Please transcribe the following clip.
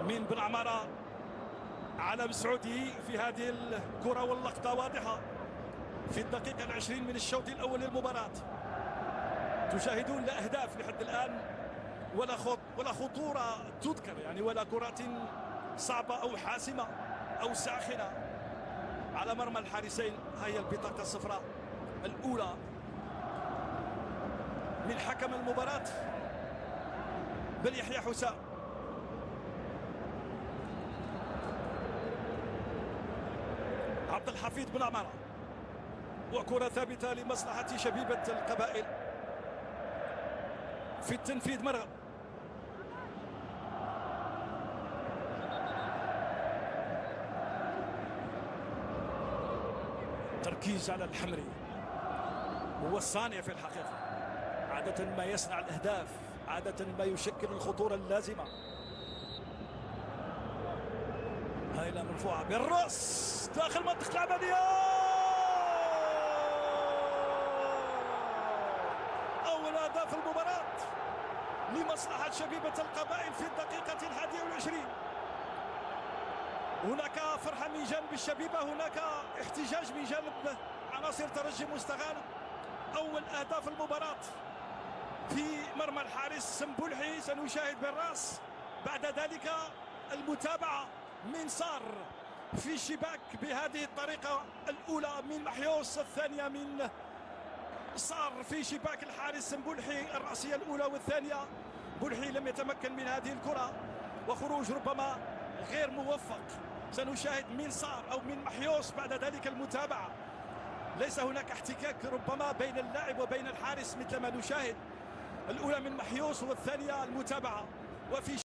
من بن عمارة. علم سعودي في هذه الكرة واللقطة واضحة في الدقيقة 20 من الشوط الأول للمباراة. تشاهدون لا أهداف لحد الآن ولا خطورة تذكر، يعني ولا كرة صعبة أو حاسمة أو ساخنة على مرمى الحارسين. هي البطاقة الصفراء الأولى من حكم المباراة بن يحيى حسام. عبد الحفيظ بن عمارة، وكرة ثابتة لمصلحة شبيبة القبائل في التنفيذ. مرغب تركيز على الحمري، هو الصانع في الحقيقة، عادة ما يصنع الأهداف، عادة ما يشكل الخطورة اللازمة. هايلة مرفوعة بالراس داخل منطقة العملية، أول أهداف المباراة لمصلحة شبيبة القبائل في الدقيقة 21. هناك فرحة من جانب الشبيبة، هناك احتجاج من جانب عناصر ترجي مستغانم. أول أهداف المباراة في مرمى الحارس سنبلحي، سنشاهد بالراس. بعد ذلك المتابعة من صار في شباك بهذه الطريقة الأولى من محيوس، الثانية من صار في شباك الحارس سنبلحي، الرأسية الأولى والثانية. بلحي لم يتمكن من هذه الكرة وخروج ربما غير موفق. سنشاهد من صار أو من محيوس بعد ذلك المتابعة. ليس هناك احتكاك ربما بين اللاعب وبين الحارس مثل ما نشاهد. الأولى من محيوس والثانية المتابعة. وفي